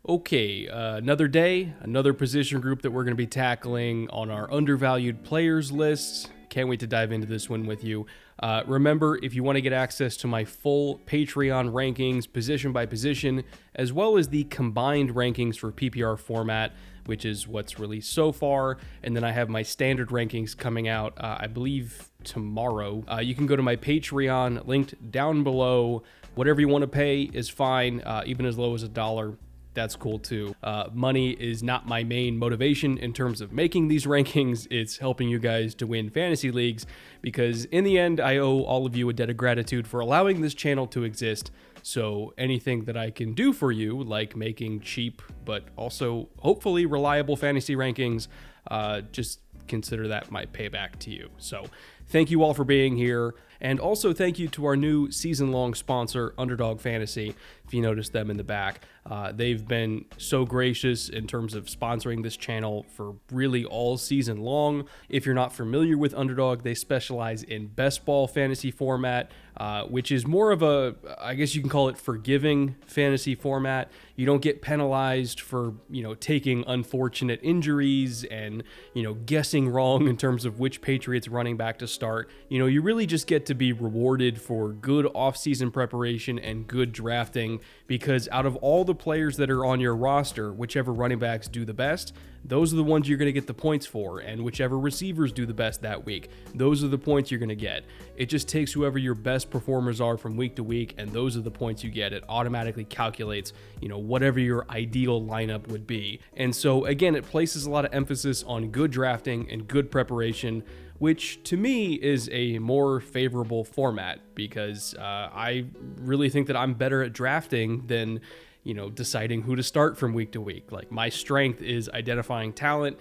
Okay, another day, another position group that we're going to be tackling on our undervalued players list. Can't wait to dive into this one with you. Remember, if you want to get access to my full Patreon rankings, position by position, as well as the combined rankings for PPR format, which is what's released so far, and then I have my standard rankings coming out, I believe, tomorrow. You can go to my Patreon, linked down below. Whatever you want to pay is fine, even as low as $1. That's cool too. Money is not my main motivation in terms of making these rankings. It's helping you guys to win fantasy leagues because in the end, I owe all of you a debt of gratitude for allowing this channel to exist. So anything that I can do for you, like making cheap but also hopefully reliable fantasy rankings, just consider that my payback to you. So thank you all for being here. And also thank you to our new season-long sponsor, Underdog Fantasy, if you notice them in the back. They've been so gracious in terms of sponsoring this channel for really all season long. If you're not familiar with Underdog, they specialize in best ball fantasy format, which is more of a, I guess you can call it forgiving fantasy format. You don't get penalized for, taking unfortunate injuries and, guessing wrong in terms of which Patriots running back to start. You really just get to be rewarded for good offseason preparation and good drafting, because out of all the players that are on your roster, whichever running backs do the best, those are the ones you're going to get the points for, and whichever receivers do the best that week, those are the points you're going to get. It just takes whoever your best performers are from week to week, and those are the points you get. It automatically calculates, whatever your ideal lineup would be. And so again, it places a lot of emphasis on good drafting and good preparation, which to me is a more favorable format because I really think that I'm better at drafting than, deciding who to start from week to week. Like, my strength is identifying talent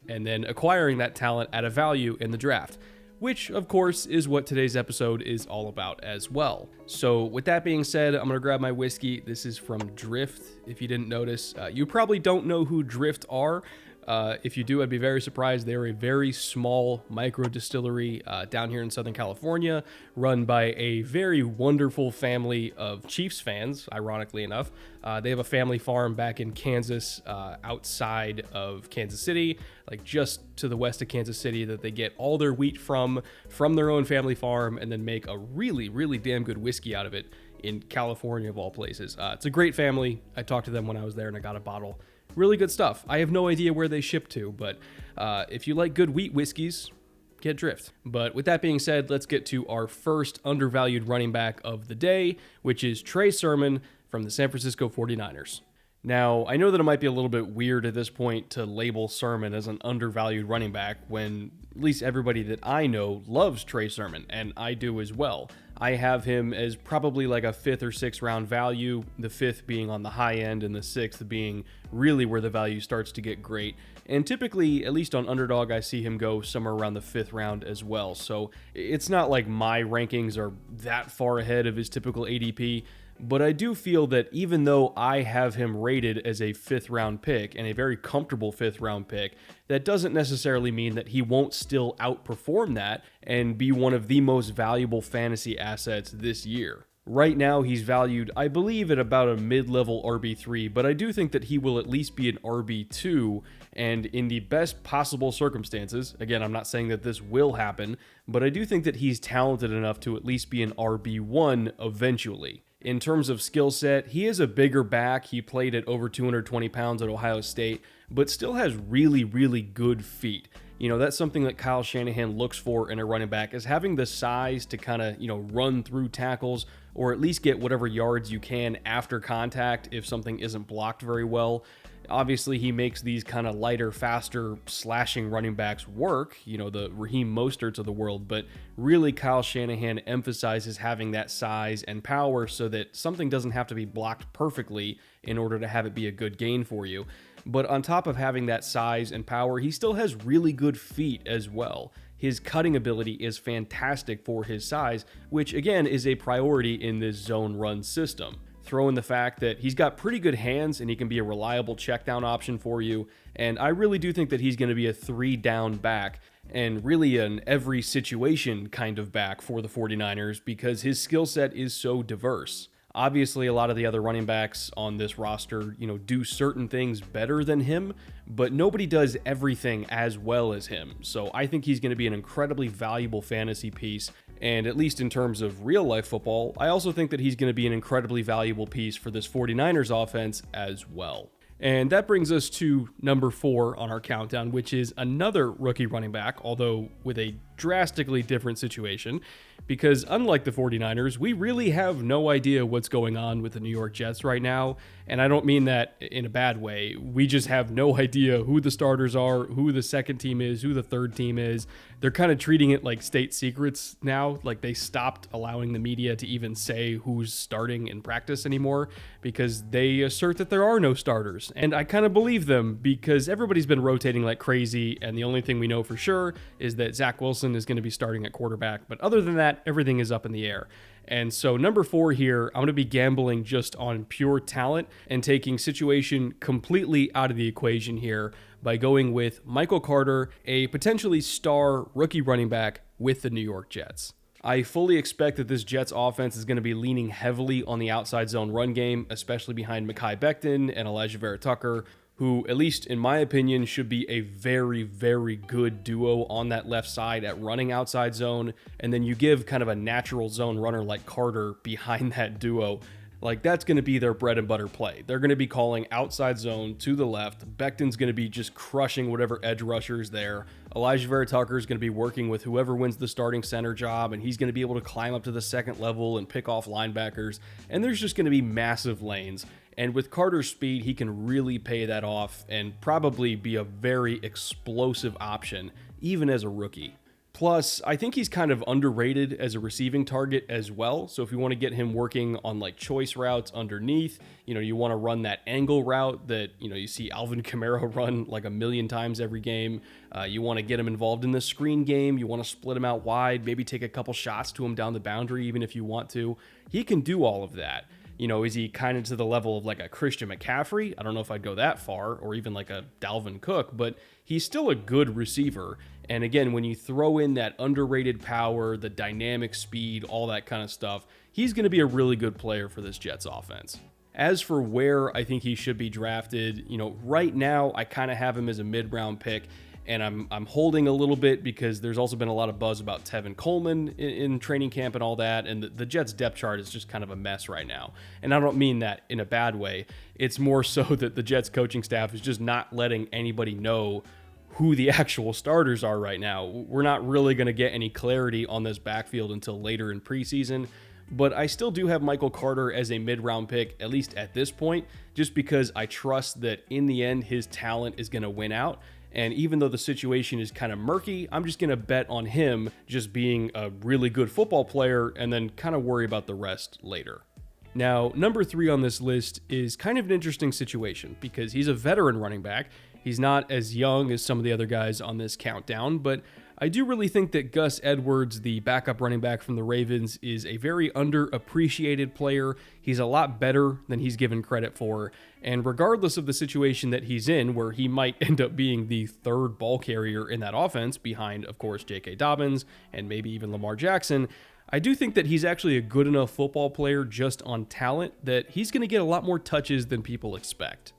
and then acquiring that talent at a value in the draft, which of course is what today's episode is all about as well. So with that being said, I'm gonna grab my whiskey. This is from Drift. If you didn't notice, you probably don't know who Drift are. If you do, I'd be very surprised. They're a very small micro distillery down here in Southern California, run by a very wonderful family of Chiefs fans, ironically enough. They have a family farm back in Kansas, outside of Kansas City, like just to the west of Kansas City, that they get all their wheat from their own family farm and then make a really, really damn good whiskey out of it in California, of all places. It's a great family. I talked to them when I was there and I got a bottle. Really good stuff. I have no idea where they ship to, but if you like good wheat whiskeys, get Drift. But with that being said, let's get to our first undervalued running back of the day, which is Trey Sermon from the San Francisco 49ers. Now, I know that it might be a little bit weird at this point to label Sermon as an undervalued running back when at least everybody that I know loves Trey Sermon, and I do as well. I have him as probably like a 5th or 6th round value, the 5th being on the high end and the 6th being really where the value starts to get great. And typically, at least on Underdog, I see him go somewhere around the 5th round as well. So it's not like my rankings are that far ahead of his typical ADP, but I do feel that even though I have him rated as a 5th round pick and a very comfortable 5th round pick, that doesn't necessarily mean that he won't still outperform that and be one of the most valuable fantasy assets this year. Right now, he's valued, I believe, at about a mid-level RB3, but I do think that he will at least be an RB2, and in the best possible circumstances, again, I'm not saying that this will happen, but I do think that he's talented enough to at least be an RB1 eventually. In terms of skill set, he is a bigger back. He played at over 220 pounds at Ohio State, but still has really, really good feet. That's something that Kyle Shanahan looks for in a running back, is having the size to kind of, run through tackles or at least get whatever yards you can after contact if something isn't blocked very well. Obviously, he makes these kind of lighter, faster, slashing running backs work, the Raheem Mosterts of the world, but really Kyle Shanahan emphasizes having that size and power so that something doesn't have to be blocked perfectly in order to have it be a good gain for you. But on top of having that size and power, he still has really good feet as well. His cutting ability is fantastic for his size, which again is a priority in this zone run system. Throw in the fact that he's got pretty good hands and he can be a reliable check down option for you. And I really do think that he's going to be a 3-down back and really an every situation kind of back for the 49ers because his skill set is so diverse. Obviously, a lot of the other running backs on this roster, do certain things better than him, but nobody does everything as well as him. So I think he's going to be an incredibly valuable fantasy piece. And at least in terms of real life football, I also think that he's going to be an incredibly valuable piece for this 49ers offense as well. And that brings us to number 4 on our countdown, which is another rookie running back, although with a drastically different situation, because unlike the 49ers, we really have no idea what's going on with the New York Jets right now. And I don't mean that in a bad way. We just have no idea who the starters are, who the second team is, who the third team is. They're kind of treating it like state secrets now. Like they stopped allowing the media to even say who's starting in practice anymore because they assert that there are no starters. And I kind of believe them because everybody's been rotating like crazy. And the only thing we know for sure is that Zach Wilson is going to be starting at quarterback. But other than that, everything is up in the air. And so number 4 here, I'm going to be gambling just on pure talent and taking situation completely out of the equation here by going with Michael Carter, a potentially star rookie running back with the New York Jets. I fully expect that this Jets offense is going to be leaning heavily on the outside zone run game, especially behind Mekhi Becton and Elijah Vera-Tucker, who, at least in my opinion, should be a very, very good duo on that left side at running outside zone. And then you give kind of a natural zone runner like Carter behind that duo. Like, that's going to be their bread and butter play. They're going to be calling outside zone to the left. Becton's going to be just crushing whatever edge rushers there. Elijah Vera-Tucker is going to be working with whoever wins the starting center job, and he's going to be able to climb up to the second level and pick off linebackers. And there's just going to be massive lanes. And with Carter's speed, he can really pay that off and probably be a very explosive option, even as a rookie. Plus, I think he's kind of underrated as a receiving target as well. So if you want to get him working on like choice routes underneath, you want to run that angle route that, you see Alvin Kamara run like a million times every game. You want to get him involved in the screen game. You want to split him out wide, maybe take a couple shots to him down the boundary, even if you want to. He can do all of that. Is he kind of to the level of like a Christian McCaffrey? I don't know if I'd go that far, or even like a Dalvin Cook, but he's still a good receiver. And again, when you throw in that underrated power, the dynamic speed, all that kind of stuff, he's going to be a really good player for this Jets offense. As for where I think he should be drafted, right now I kind of have him as a mid-round pick. And I'm holding a little bit because there's also been a lot of buzz about Tevin Coleman in training camp and all that. And the Jets depth chart is just kind of a mess right now. And I don't mean that in a bad way. It's more so that the Jets coaching staff is just not letting anybody know who the actual starters are right now. We're not really going to get any clarity on this backfield until later in preseason. But I still do have Michael Carter as a mid-round pick, at least at this point, just because I trust that in the end, his talent is going to win out. And even though the situation is kind of murky, I'm just going to bet on him just being a really good football player and then kind of worry about the rest later. Now, number 3 on this list is kind of an interesting situation because he's a veteran running back. He's not as young as some of the other guys on this countdown, but I do really think that Gus Edwards, the backup running back from the Ravens, is a very underappreciated player. He's a lot better than he's given credit for. And regardless of the situation that he's in, where he might end up being the third ball carrier in that offense behind, of course, J.K. Dobbins and maybe even Lamar Jackson, I do think that he's actually a good enough football player just on talent that he's going to get a lot more touches than people expect.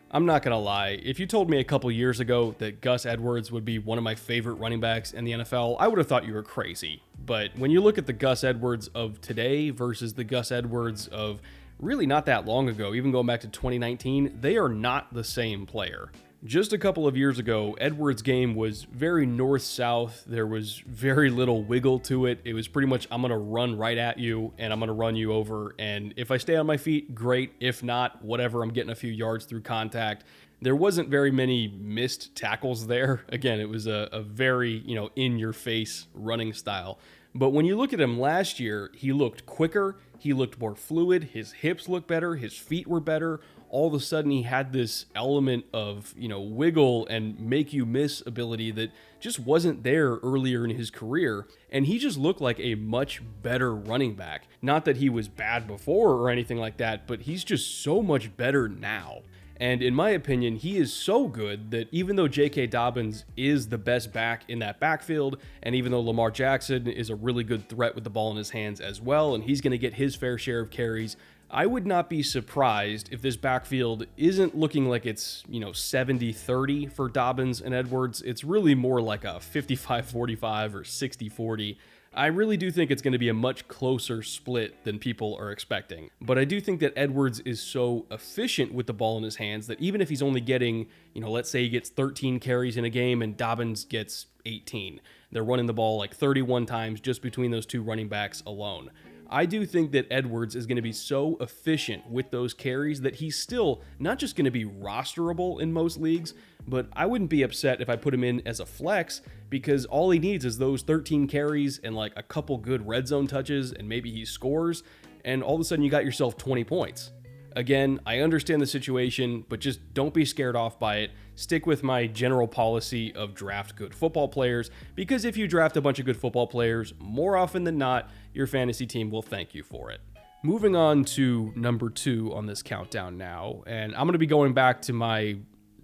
I'm not going to lie, if you told me a couple years ago that Gus Edwards would be one of my favorite running backs in the NFL, I would have thought you were crazy. But when you look at the Gus Edwards of today versus the Gus Edwards of really not that long ago, even going back to 2019, they are not the same player. Just a couple of years ago, Edwards' game was very north-south. There was very little wiggle to it. It was pretty much, I'm going to run right at you, and I'm going to run you over. And if I stay on my feet, great. If not, whatever, I'm getting a few yards through contact. There wasn't very many missed tackles there. Again, it was a very, in-your-face running style. But when you look at him last year, he looked quicker. He looked more fluid. His hips looked better. His feet were better. All of a sudden he had this element of, wiggle and make you miss ability that just wasn't there earlier in his career. And he just looked like a much better running back. Not that he was bad before or anything like that, but he's just so much better now. And in my opinion, he is so good that even though J.K. Dobbins is the best back in that backfield, and even though Lamar Jackson is a really good threat with the ball in his hands as well, and he's going to get his fair share of carries, I would not be surprised if this backfield isn't looking like it's, 70-30 for Dobbins and Edwards. It's really more like a 55-45 or 60-40. I really do think it's going to be a much closer split than people are expecting. But I do think that Edwards is so efficient with the ball in his hands that even if he's only getting, let's say he gets 13 carries in a game and Dobbins gets 18, they're running the ball like 31 times just between those two running backs alone. I do think that Edwards is going to be so efficient with those carries that he's still not just going to be rosterable in most leagues, but I wouldn't be upset if I put him in as a flex because all he needs is those 13 carries and like a couple good red zone touches and maybe he scores and all of a sudden you got yourself 20 points. Again, I understand the situation, but just don't be scared off by it. Stick with my general policy of draft good football players, because if you draft a bunch of good football players, more often than not, your fantasy team will thank you for it. Moving on to number 2 on this countdown now, and I'm going to be going back to my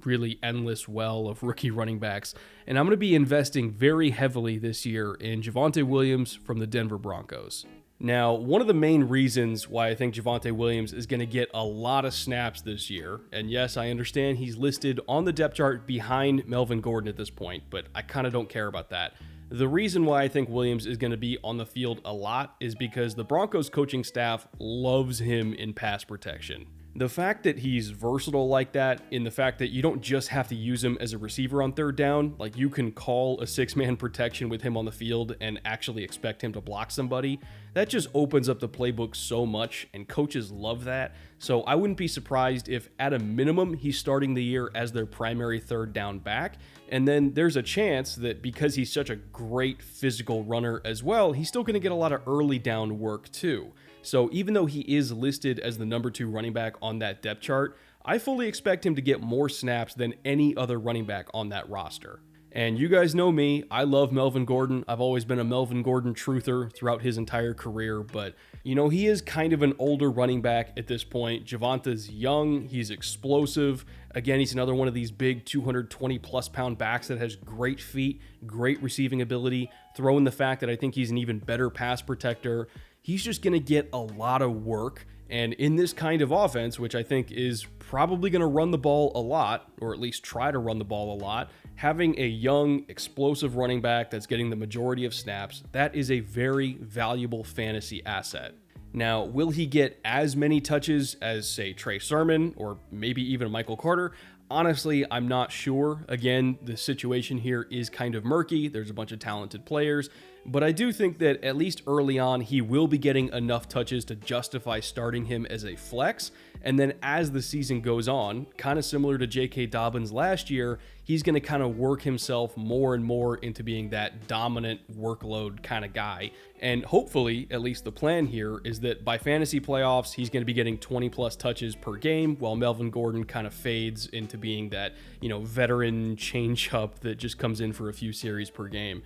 really endless well of rookie running backs, and I'm going to be investing very heavily this year in Javonte Williams from the Denver Broncos. Now, one of the main reasons why I think Javonte Williams is going to get a lot of snaps this year, and yes, I understand he's listed on the depth chart behind Melvin Gordon at this point, but I kind of don't care about that. The reason why I think Williams is going to be on the field a lot is because the Broncos coaching staff loves him in pass protection. The fact that he's versatile like that, in the fact that you don't just have to use him as a receiver on third down, like you can call a 6-man protection with him on the field and actually expect him to block somebody, that just opens up the playbook so much, and coaches love that. So I wouldn't be surprised if at a minimum he's starting the year as their primary third down back, and then there's a chance that because he's such a great physical runner as well, he's still going to get a lot of early down work too. So even though he is listed as the number 2 running back on that depth chart, I fully expect him to get more snaps than any other running back on that roster. And you guys know me, I love Melvin Gordon. I've always been a Melvin Gordon truther throughout his entire career, but he is kind of an older running back at this point. Javonte's young, he's explosive. Again, he's another one of these big 220 plus pound backs that has great feet, great receiving ability. Throw in the fact that I think he's an even better pass protector. He's just going to get a lot of work. And in this kind of offense, which I think is probably going to run the ball a lot, or at least try to run the ball a lot, having a young, explosive running back that's getting the majority of snaps, that is a very valuable fantasy asset. Now, will he get as many touches as, say, Trey Sermon or maybe even Michael Carter? Honestly, I'm not sure. Again, the situation here is kind of murky. There's a bunch of talented players. But I do think that at least early on, he will be getting enough touches to justify starting him as a flex. And then as the season goes on, kind of similar to J.K. Dobbins last year, he's going to kind of work himself more and more into being that dominant workload kind of guy. And hopefully, at least the plan here, is that by fantasy playoffs, he's going to be getting 20 plus touches per game, while Melvin Gordon kind of fades into being that, veteran change-up that just comes in for a few series per game.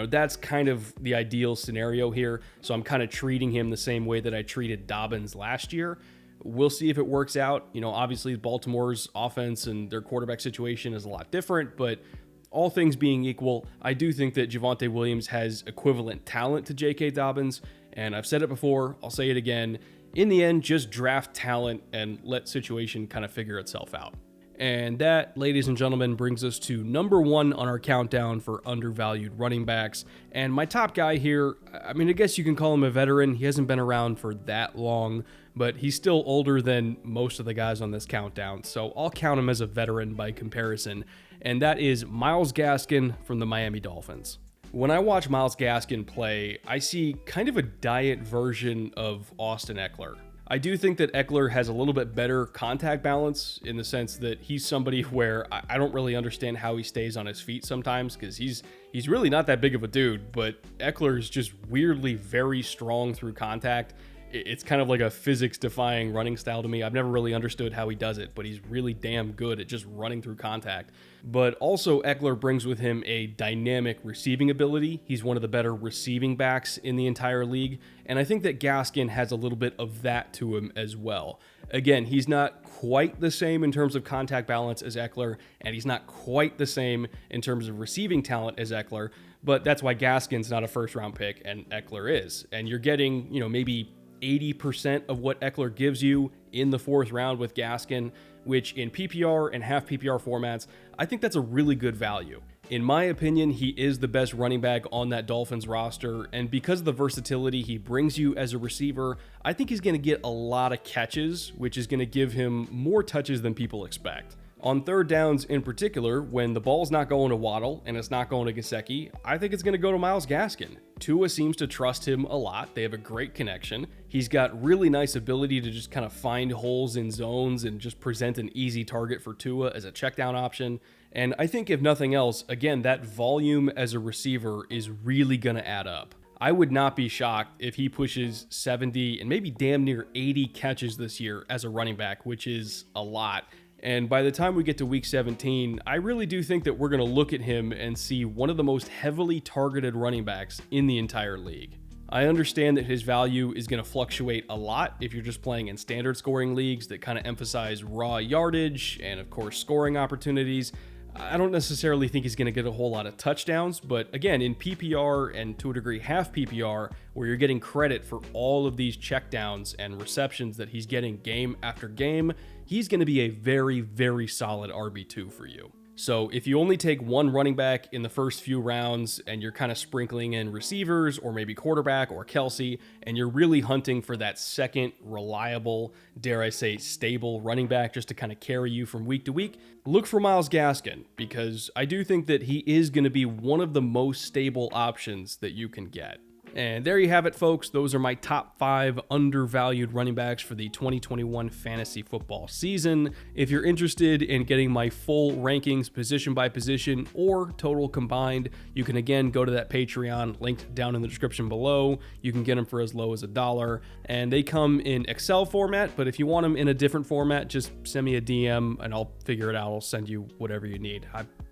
That's kind of the ideal scenario here. So I'm kind of treating him the same way that I treated Dobbins last year. We'll see if it works out. Obviously Baltimore's offense and their quarterback situation is a lot different, but all things being equal, I do think that Javonte Williams has equivalent talent to J.K. Dobbins. And I've said it before, I'll say it again. In the end, just draft talent and let situation kind of figure itself out. And that, ladies and gentlemen, brings us to number 1 on our countdown for undervalued running backs. And my top guy here, I guess you can call him a veteran. He hasn't been around for that long, but he's still older than most of the guys on this countdown. So I'll count him as a veteran by comparison. And that is Myles Gaskin from the Miami Dolphins. When I watch Myles Gaskin play, I see kind of a diet version of Austin Eckler. I do think that Eckler has a little bit better contact balance in the sense that he's somebody where I don't really understand how he stays on his feet sometimes because he's really not that big of a dude, but Eckler is just weirdly very strong through contact. It's kind of like a physics-defying running style to me. I've never really understood how he does it, but he's really damn good at just running through contact. But also, Eckler brings with him a dynamic receiving ability. He's one of the better receiving backs in the entire league, and I think that Gaskin has a little bit of that to him as well. Again, he's not quite the same in terms of contact balance as Eckler, and he's not quite the same in terms of receiving talent as Eckler, but that's why Gaskin's not a first-round pick and Eckler is. And you're getting, maybe 80% of what Eckler gives you in the 4th round with Gaskin, which in PPR and half PPR formats, I think that's a really good value. In my opinion, he is the best running back on that Dolphins roster, and because of the versatility he brings you as a receiver, I think he's going to get a lot of catches, which is going to give him more touches than people expect. On 3rd downs in particular, when the ball's not going to Waddle and it's not going to Gesicki, I think it's going to go to Myles Gaskin. Tua seems to trust him a lot. They have a great connection. He's got really nice ability to just kind of find holes in zones and just present an easy target for Tua as a checkdown option. And I think if nothing else, again, that volume as a receiver is really going to add up. I would not be shocked if he pushes 70 and maybe damn near 80 catches this year as a running back, which is a lot. And by the time we get to week 17, I really do think that we're going to look at him and see one of the most heavily targeted running backs in the entire league. I understand that his value is going to fluctuate a lot if you're just playing in standard scoring leagues that kind of emphasize raw yardage and, of course, scoring opportunities. I don't necessarily think he's going to get a whole lot of touchdowns, but again, in PPR and to a degree half PPR, where you're getting credit for all of these checkdowns and receptions that he's getting game after game, he's going to be a very, very solid RB2 for you. So if you only take one running back in the first few rounds and you're kind of sprinkling in receivers or maybe quarterback or Kelsey, and you're really hunting for that second reliable, dare I say, stable running back just to kind of carry you from week to week, look for Myles Gaskin, because I do think that he is going to be one of the most stable options that you can get. And there you have it, folks. Those are my top 5 undervalued running backs for the 2021 fantasy football season. If you're interested in getting my full rankings position by position or total combined, you can again go to that Patreon linked down in the description below. You can get them for as low as $1, and they come in Excel format, but if you want them in a different format, just send me a DM and I'll figure it out. I'll send you whatever you need.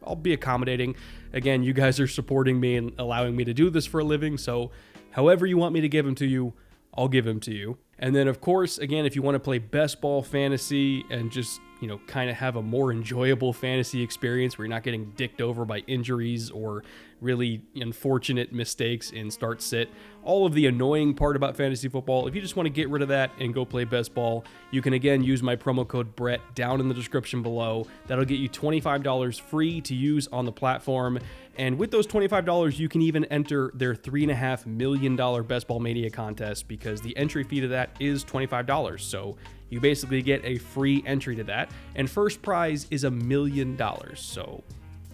I'll be accommodating. Again, you guys are supporting me and allowing me to do this for a living, so however you want me to give them to you, I'll give them to you. And then, of course, again, if you want to play best ball fantasy and just, kind of have a more enjoyable fantasy experience where you're not getting dicked over by injuries or really unfortunate mistakes in start sit, all of the annoying part about fantasy football, if you just want to get rid of that and go play best ball, you can again use my promo code Brett down in the description below. That'll get you $25 free to use on the platform. And with those $25, you can even enter their $3.5 million Best Ball Mania contest, because the entry fee to that is $25. So you basically get a free entry to that. And first prize is $1 million. So,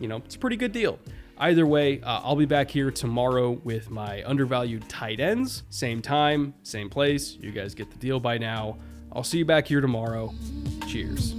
it's a pretty good deal. Either way, I'll be back here tomorrow with my undervalued tight ends. Same time, same place. You guys get the deal by now. I'll see you back here tomorrow. Cheers.